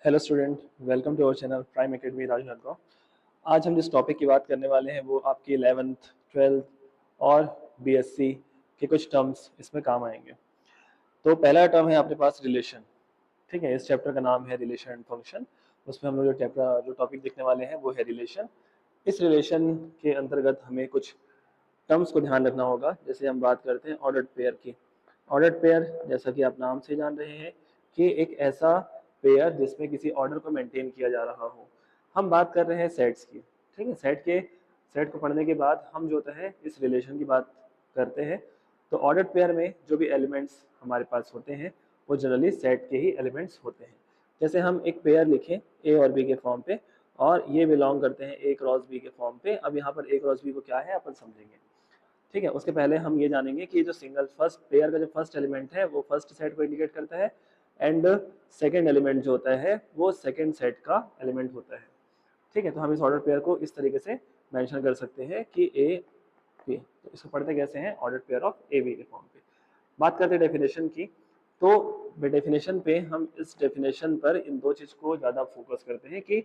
Hello student, welcome to our channel prime academy Rajnandgaon. आज हम जिस टॉपिक की बात करने वाले हैं वो आपकी 11th 12th और बीएससी के कुछ टर्म्स इसमें काम आएंगे। तो पहला टर्म है आपके पास रिलेशन। ठीक है, इस चैप्टर का नाम है रिलेशन एंड फंक्शन। उसमें हम लोग जो टॉपिक देखने वाले हैं वो है रिलेशन। इस रिलेशन के अंतर्गत हमें कुछ टर्म्स को ध्यान रखना होगा। जैसे हम बात करते हैं ऑर्डर्ड पेयर की। ऑर्डर्ड पेयर, जैसा कि आप नाम से जान रहे हैं, कि एक ऐसा पेयर जिसमें किसी ऑर्डर को मेंटेन किया जा रहा हो। हम बात कर रहे हैं सेट्स की। ठीक है, सेट को पढ़ने के बाद हम जो है इस रिलेशन की बात करते हैं। तो ऑर्डर्ड पेयर में जो भी एलिमेंट्स हमारे पास होते हैं वो जनरली सेट के ही एलिमेंट्स होते हैं। जैसे हम एक पेयर लिखें ए और बी के फॉर्म पे, और ये बिलोंग करते हैं ए क्रॉस बी के फॉर्म पे। अब यहाँ पर ए क्रॉस बी को क्या है अपन समझेंगे। ठीक है, उसके पहले हम ये जानेंगे कि जो सिंगल फर्स्ट पेयर का जो फर्स्ट एलिमेंट है वो फर्स्ट सेट को इंडिकेट करता है, एंड सेकंड एलिमेंट जो होता है वो सेकंड सेट का एलिमेंट होता है। ठीक है, तो हम इस ऑर्डर पेयर को इस तरीके से मेंशन कर सकते हैं कि ए बी। तो इसको पढ़ते कैसे हैं, order pair of a b के फॉर्म पे। बात करते हैं डेफिनेशन की। तो डेफिनेशन पे हम इस डेफिनेशन पर इन दो चीज को ज्यादा फोकस करते हैं कि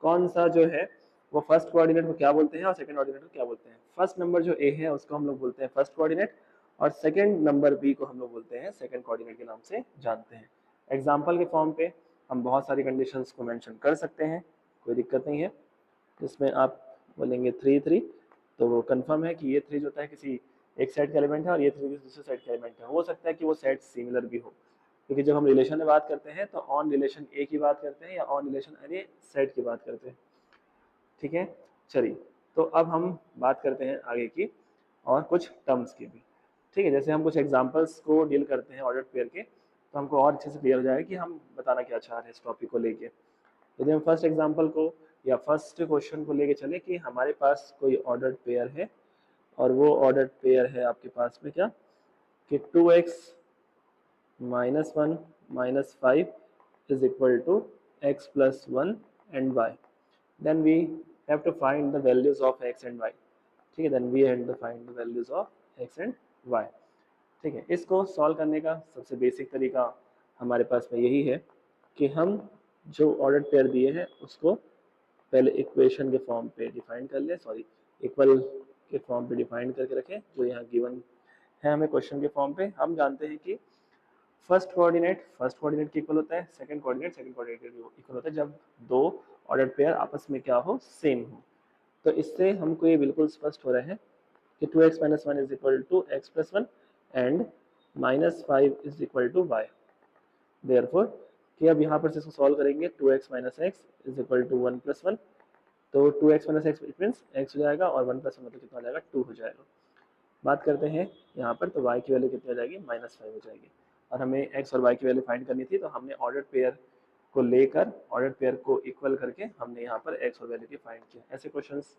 कौन सा जो है वो फर्स्ट कोऑर्डिनेट को क्या बोलते हैं और सेकंड कोऑर्डिनेट को क्या बोलते हैं। फर्स्ट नंबर जो ए है उसको हम लोग बोलते हैं फर्स्ट कोऑर्डिनेट, और सेकंड नंबर बी को हम लोग बोलते हैं सेकंड कोऑर्डिनेट के नाम से जानते हैं। एग्जाम्पल के फॉर्म पे हम बहुत सारी कंडीशंस को मेंशन कर सकते हैं, कोई दिक्कत नहीं है। जिसमें आप बोलेंगे 3 तो वो कंफर्म है कि ये 3 जो होता है किसी एक सेट का एलिमेंट है और ये 3 दूसरे सेट का एलिमेंट है। हो सकता है कि वो सेट सिमिलर भी हो, क्योंकि जब हम रिलेशन में बात करते हैं तो ऑन रिलेशन ए की बात करते हैं या ऑन रिलेशन अरे सेट की बात करते हैं। ठीक है, चलिए, तो अब हम बात करते हैं आगे की और कुछ टर्म्स की भी। ठीक है, जैसे हम कुछ एग्जांपल्स को डील करते हैं ऑर्डर्ड पेयर के, तो हमको और अच्छे से क्लियर हो जाएगा कि हम बताना क्या चाह रहे हैं इस टॉपिक को लेके। यदि हम फर्स्ट एग्जांपल को या फर्स्ट क्वेश्चन को लेके चले कि हमारे पास कोई ऑर्डर्ड पेयर है, और वो ऑर्डर्ड पेयर है आपके पास में क्या, कि 2x minus 1 minus 5 is equal to x plus 1 and y. Then we have to find the values of x and y. ठीक है, then we have to find the values of x and y. ठीक है, इसको solve करने का सबसे basic तरीका हमारे पास में यही है कि हम जो ऑर्डर्ड पेयर दिए हैं उसको पहले इक्वेशन के फॉर्म पे डिफाइन कर लें, सॉरी इक्वल के फॉर्म पे डिफाइन करके रखें, जो यहाँ गिवन है हमें क्वेश्चन के फॉर्म पे। हम जानते हैं कि फर्स्ट कोऑर्डिनेट के इक्वल होता है, सेकंड कोऑर्डिनेट के इक्वल होता है जब दो ऑर्डर्ड पेयर आपस में क्या हो, सेम हो। तो इससे हमको ये बिल्कुल स्पष्ट हो रहा है कि 2x minus 1 is equal to x plus 1 and minus 5 is equal to y. Therefore कि अब यहाँ पर से इसको सॉल्व करेंगे 2x minus x is equal to 1 plus 1, तो 2x minus x it means x हो जाएगा और 1 plus 1 मतलब कितना हो जाएगा, 2 हो जाएगा। बात करते हैं यहाँ पर, तो y की वैल्यू कितनी हो जाएगी, -5 हो जाएगी। और हमें x और y की वैल्यू फाइंड करनी थी, तो हमने ऑर्डर्ड पेयर को लेकर ऑर्डर्ड पेयर को इक्वल करके हमने यहाँ पर x और वैल्यू की फाइंड किया। ऐसे क्वेश्चंस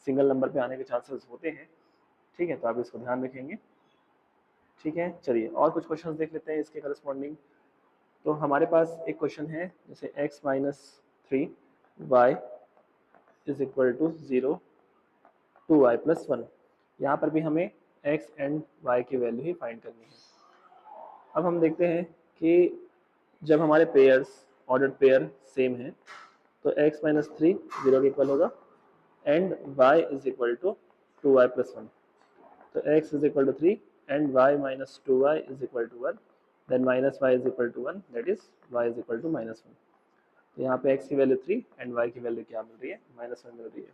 सिंगल नंबर पे आने के चांसेस होते हैं। ठीक है, तो आप इसको ध्यान रखेंगे। ठीक है, चलिए और कुछ क्वेश्चंस देख लेते हैं इसके करस्पॉन्डिंग। तो हमारे पास एक क्वेश्चन है जैसे x minus 3 y is equal to 0 2y plus 1। यहाँ पर भी हमें x एंड y की वैल्यू ही फाइंड करनी है। अब हम देखते हैं कि जब हमारे पेयर्स ऑर्डर्ड पेयर सेम है तो x minus 3 0 के इक्वल होगा and y is equal to 2y plus 1। तो x is equal to 3 and y minus 2y is equal to 1, then minus y is equal to 1, that is y is equal to -1। तो यहाँ पे x की value 3 and y की value क्या मिल रही है, -1 मिल रही है।